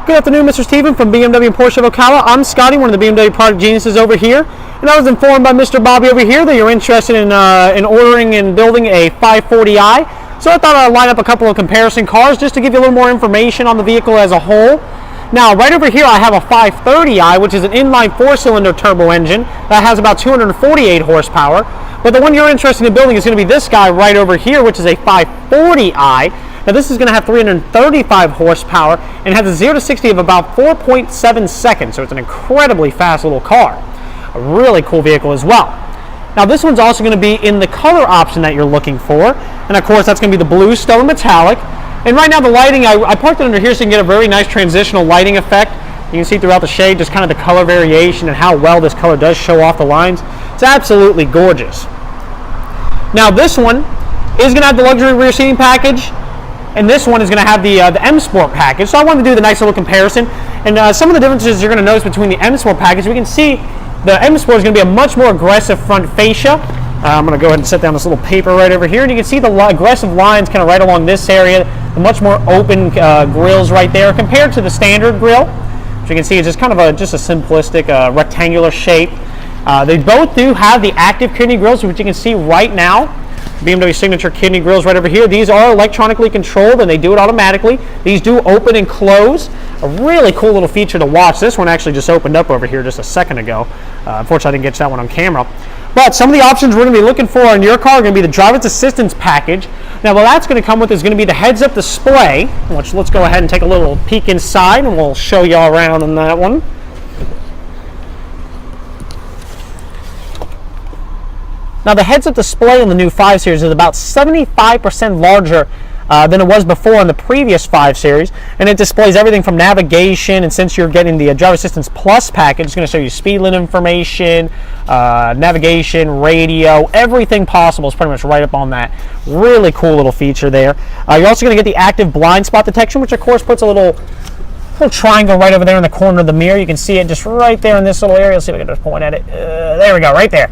Good afternoon, Mr. Steven from BMW and Porsche of Ocala. I'm Scotty, one of the BMW product geniuses over here, and I was informed by Mr. Bobby over here that you're interested in ordering and building a 540i. So I thought I'd line up a couple of comparison cars just to give you a little more information on the vehicle as a whole. Now, right over here I have a 530i, which is an inline 4-cylinder turbo engine that has about 248 horsepower. But the one you're interested in building is going to be this guy right over here, which is a 540i. Now this is going to have 335 horsepower and has a 0 to 60 of about 4.7 seconds, so it's an incredibly fast little car. A really cool vehicle as well. Now this one's also going to be in the color option that you're looking for, and of course that's going to be the blue stellar metallic. And right now the lighting, I parked it under here so you can get a very nice transitional lighting effect. You can see throughout the shade just kind of the color variation and how well this color does show off the lines. It's absolutely gorgeous. Now this one is going to have the luxury rear seating package, and this one is going to have the Msport package. So I wanted to do the nice little comparison. And some of the differences you're going to notice between the Msport package, we can see the Msport is going to be a much more aggressive front fascia. I'm going to go ahead and set down this little paper right over here. And you can see the aggressive lines kind of right along this area, the much more open grills right there compared to the standard grill. Which you can see is just kind of a simplistic rectangular shape. They both do have the active kidney grills, which you can see right now. BMW signature kidney grills right over here. These are electronically controlled and they do it automatically. These do open and close. A really cool little feature to watch. This one actually just opened up over here just a second ago. Unfortunately, I didn't get that one on camera. But some of the options we're going to be looking for in your car are going to be the driver's assistance package. Now, what that's going to come with is going to be the heads-up display, which let's go ahead and take a little peek inside and we'll show you all around on that one. Now the heads-up display on the new 5 Series is about 75% larger than it was before in the previous 5 Series, and it displays everything from navigation, and since you're getting the Driver Assistance Plus package, it's going to show you speed limit information, navigation, radio, everything possible is pretty much right up on that. Really cool little feature there. You're also going to get the active blind spot detection, which of course puts a little triangle right over there in the corner of the mirror. You can see it just right there in this little area. Let's see if I can just point at it. There we go, right there.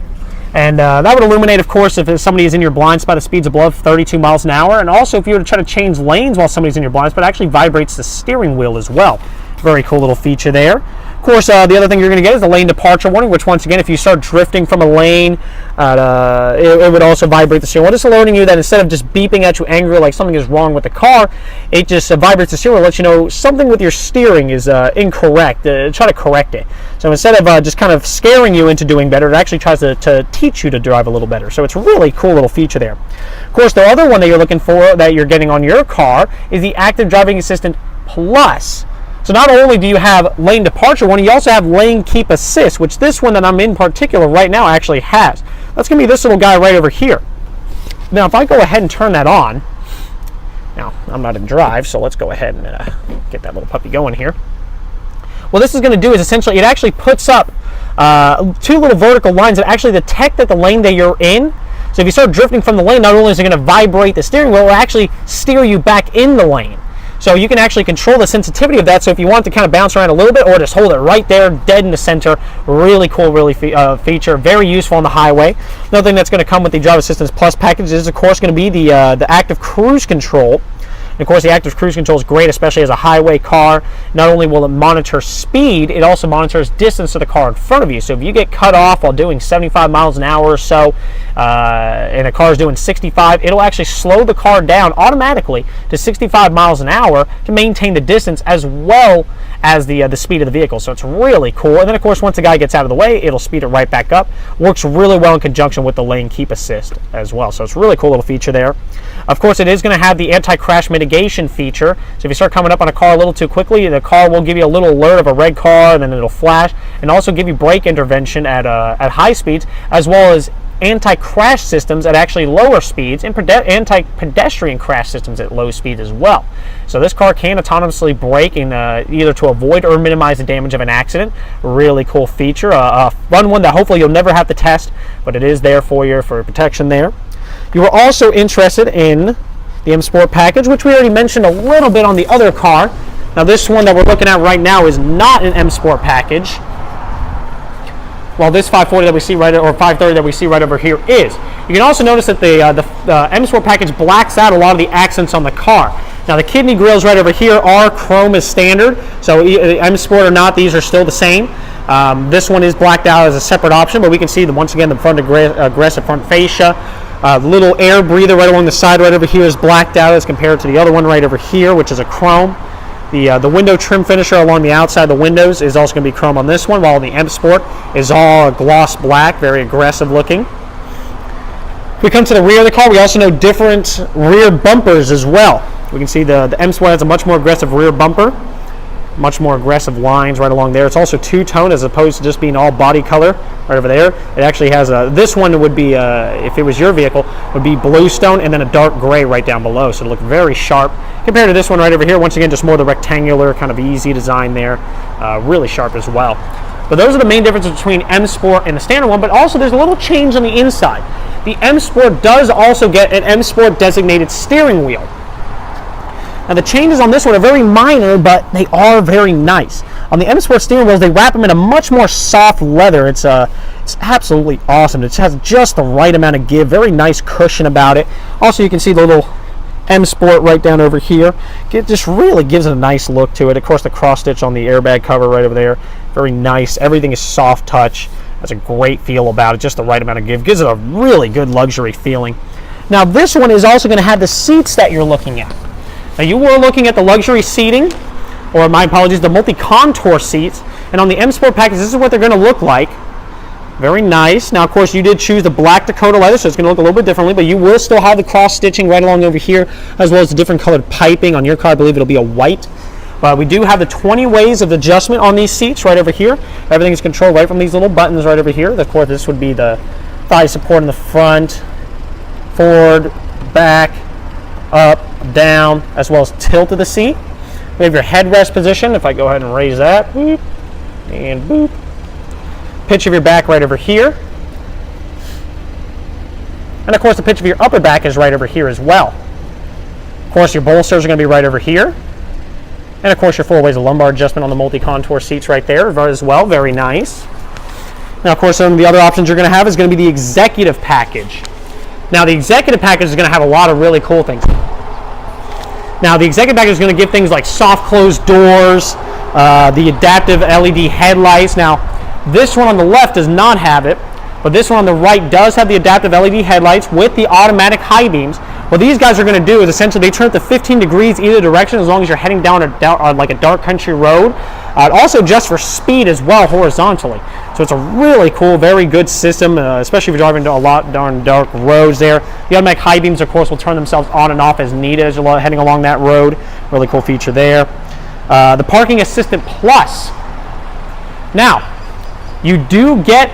And that would illuminate, of course, if somebody is in your blind spot at speeds above 32 miles an hour. And also, if you were to try to change lanes while somebody's in your blind spot, it actually vibrates the steering wheel as well. Very cool little feature there. Of course, the other thing you're going to get is the lane departure warning, which once again, if you start drifting from a lane, it would also vibrate the steering wheel. Just alerting you that instead of just beeping at you angrily like something is wrong with the car, it just vibrates the steering wheel, lets you know something with your steering is incorrect. Try to correct it. So instead of just kind of scaring you into doing better, it actually tries to teach you to drive a little better. So it's a really cool little feature there. Of course, the other one that you're looking for that you're getting on your car is the Active Driving Assistant Plus. So not only do you have lane departure warning, you also have lane keep assist, which this one that I'm in particular right now actually has. That's going to be this little guy right over here. Now, if I go ahead and turn that on, now I'm not in drive, so let's go ahead and get that little puppy going here. What this is going to do is essentially it actually puts up 2 little vertical lines that actually detect that the lane that you're in. So if you start drifting from the lane, not only is it going to vibrate the steering wheel, it will actually steer you back in the lane. So you can actually control the sensitivity of that. So if you want to kind of bounce around a little bit or just hold it right there, dead in the center, really cool, feature, very useful on the highway. Another thing that's going to come with the Driver Assistance Plus package is, of course, going to be the active cruise control. And of course, the active cruise control is great, especially as a highway car. Not only will it monitor speed, it also monitors distance to the car in front of you. So if you get cut off while doing 75 miles an hour or so, and a car is doing 65, it'll actually slow the car down automatically to 65 miles an hour to maintain the distance as well as the speed of the vehicle. So it's really cool. And then, of course, once the guy gets out of the way, it'll speed it right back up. Works really well in conjunction with the lane keep assist as well. So it's a really cool little feature there. Of course, it is going to have the anti-crash mitigation feature. So if you start coming up on a car a little too quickly, the car will give you a little alert of a red car, and then it'll flash, and also give you brake intervention at high speeds, as well as anti-crash systems at actually lower speeds, and anti-pedestrian crash systems at low speeds as well. So this car can autonomously brake in, either to avoid or minimize the damage of an accident. Really cool feature. A fun one that hopefully you'll never have to test, but it is there for you for protection there. You were also interested in the Msport package, which we already mentioned a little bit on the other car. Now this one that we're looking at right now is not an Msport package, while this 540 that we see right, or 530 that we see right over here is. You can also notice that the Msport package blacks out a lot of the accents on the car. Now the kidney grills right over here are chrome as standard, so Msport or not, these are still the same. This one is blacked out as a separate option, but we can see that once again the front aggressive front fascia. Little air breather right along the side right over here is blacked out as compared to the other one right over here, which is a chrome. The window trim finisher along the outside of the windows is also going to be chrome on this one, while the Msport is all gloss black, very aggressive looking. If we come to the rear of the car, we also know different rear bumpers as well. We can see the Msport has a much more aggressive rear bumper, much more aggressive lines right along there. It's also two-tone as opposed to just being all body color right over there. It actually has this one would be, if it was your vehicle, would be bluestone and then a dark gray right down below. So it'll look very sharp compared to this one right over here. Once again, just more the rectangular kind of easy design there, really sharp as well. But those are the main differences between Msport and the standard one, but also there's a little change on the inside. The Msport does also get an Msport designated steering wheel. Now the changes on this one are very minor, but they are very nice. On the Msport steering wheels, they wrap them in a much more soft leather. It's absolutely awesome. It has just the right amount of give, very nice cushion about it. Also, you can see the little Msport right down over here. It just really gives it a nice look to it. Of course, the cross stitch on the airbag cover right over there, very nice. Everything is soft touch. Has a great feel about it, just the right amount of give. Gives it a really good luxury feeling. Now this one is also going to have the seats that you're looking at. Now you were looking at the luxury seating, or my apologies, the multi-contour seats, and on the Msport package, this is what they're going to look like. Very nice. Now, of course, you did choose the black Dakota leather, so it's going to look a little bit differently, but you will still have the cross stitching right along over here, as well as the different colored piping. On your car, I believe it'll be a white. But we do have the 20 ways of adjustment on these seats right over here. Everything is controlled right from these little buttons right over here. Of course, this would be the thigh support in the front, forward, back, up, down, as well as tilt of the seat. We have your headrest position. If I go ahead and raise that, boop, and boop. Pitch of your back right over here. And of course, the pitch of your upper back is right over here as well. Of course, your bolsters are going to be right over here. And of course, your 4 ways of lumbar adjustment on the multi-contour seats right there as well. Very nice. Now, of course, some of the other options you're going to have is going to be the executive package. Now, the executive package is going to have a lot of really cool things. Now, the executive package is going to give things like soft closed doors, the adaptive LED headlights. Now, this one on the left does not have it, but this one on the right does have the adaptive LED headlights with the automatic high beams. What these guys are going to do is essentially they turn it to 15 degrees either direction as long as you're heading down like a dark country road. Also just for speed as well horizontally. So it's a really cool, very good system, especially if you're driving a lot darn dark roads there. The automatic high beams, of course, will turn themselves on and off as needed as you're heading along that road. Really cool feature there. The Parking Assistant Plus. Now, you do get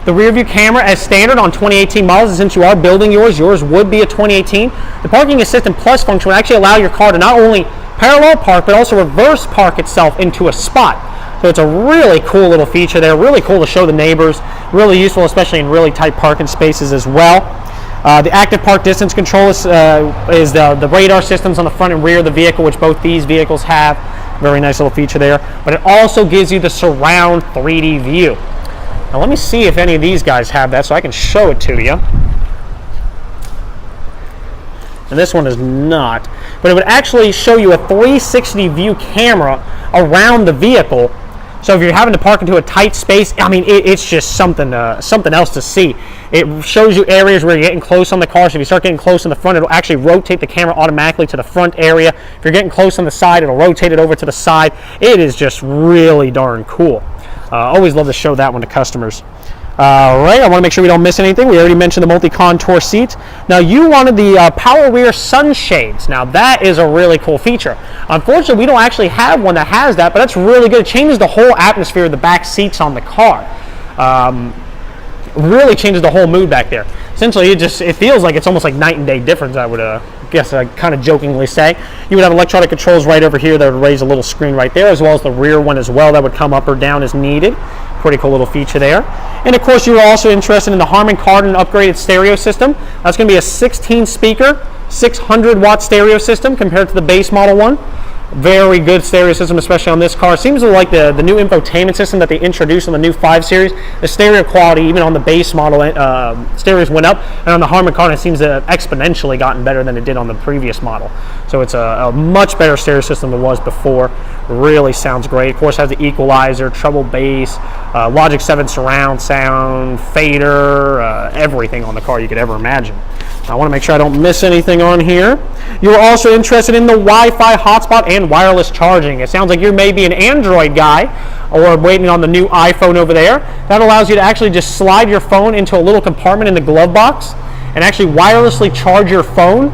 the rear view camera as standard on 2018 models, and since you are building yours would be a 2018. The Parking Assistant Plus function will actually allow your car to not only parallel park, but also reverse park itself into a spot. So it's a really cool little feature there, really cool to show the neighbors, really useful, especially in really tight parking spaces as well. The active park distance control is the radar systems on the front and rear of the vehicle, which both these vehicles have. Very nice little feature there. But it also gives you the surround 3D view. Now let me see if any of these guys have that so I can show it to you. And this one is not. But it would actually show you a 360 view camera around the vehicle. So if you're having to park into a tight space, I mean, it's just something else to see. It shows you areas where you're getting close on the car. So if you start getting close in the front, it'll actually rotate the camera automatically to the front area. If you're getting close on the side, it'll rotate it over to the side. It is just really darn cool. Always love to show that one to customers. All right, I want to make sure we don't miss anything. We already mentioned the multi-contour seats. Now, you wanted the power rear sunshades. Now, that is a really cool feature. Unfortunately, we don't actually have one that has that, but that's really good. It changes the whole atmosphere of the back seats on the car. Really changes the whole mood back there. Essentially, it feels like it's almost like night and day difference, I would guess I'd kind of jokingly say. You would have electronic controls right over here that would raise a little screen right there, as well as the rear one as well that would come up or down as needed. Pretty cool little feature there. And of course, you were also interested in the Harman Kardon upgraded stereo system. That's going to be a 16 speaker, 600 watt stereo system compared to the base model one. Very good stereo system, especially on this car. It seems like the new infotainment system that they introduced on the new 5 Series, the stereo quality, even on the base model, stereos went up, and on the Harman Kardon, it seems to have exponentially gotten better than it did on the previous model. So it's a much better stereo system than it was before. Really sounds great. Of course, it has the equalizer, treble bass, Logic 7 surround sound, fader, everything on the car you could ever imagine. I want to make sure I don't miss anything on here. You're also interested in the Wi-Fi hotspot and wireless charging. It sounds like you may be an Android guy or waiting on the new iPhone over there. That allows you to actually just slide your phone into a little compartment in the glove box and actually wirelessly charge your phone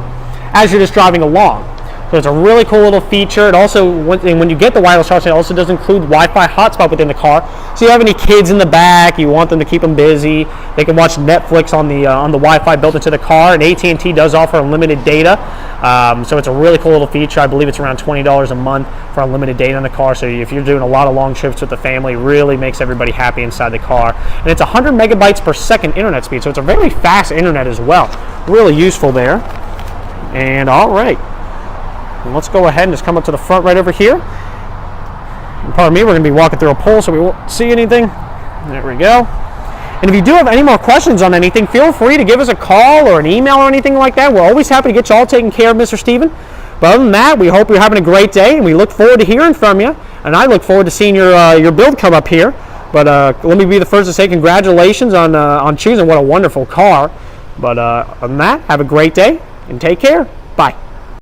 as you're just driving along. So it's a really cool little feature. It also, when you get the wireless charging, it also does include Wi-Fi hotspot within the car. So you have any kids in the back, you want them to keep them busy, they can watch Netflix on the Wi-Fi built into the car. And AT&T does offer unlimited data, so it's a really cool little feature. I believe it's around $20 a month for unlimited data in the car. So if you're doing a lot of long trips with the family, it really makes everybody happy inside the car. And it's 100 megabytes per second internet speed, so it's a very fast internet as well. Really useful there. And all right. And let's go ahead and just come up to the front right over here. And pardon me, we're going to be walking through a pole so we won't see anything. There we go. And if you do have any more questions on anything, feel free to give us a call or an email or anything like that. We're always happy to get you all taken care of, Mr. Steven. But other than that, we hope you're having a great day, and we look forward to hearing from you. And I look forward to seeing your build come up here. But let me be the first to say congratulations on choosing. What a wonderful car. But other than that, have a great day and take care. Bye.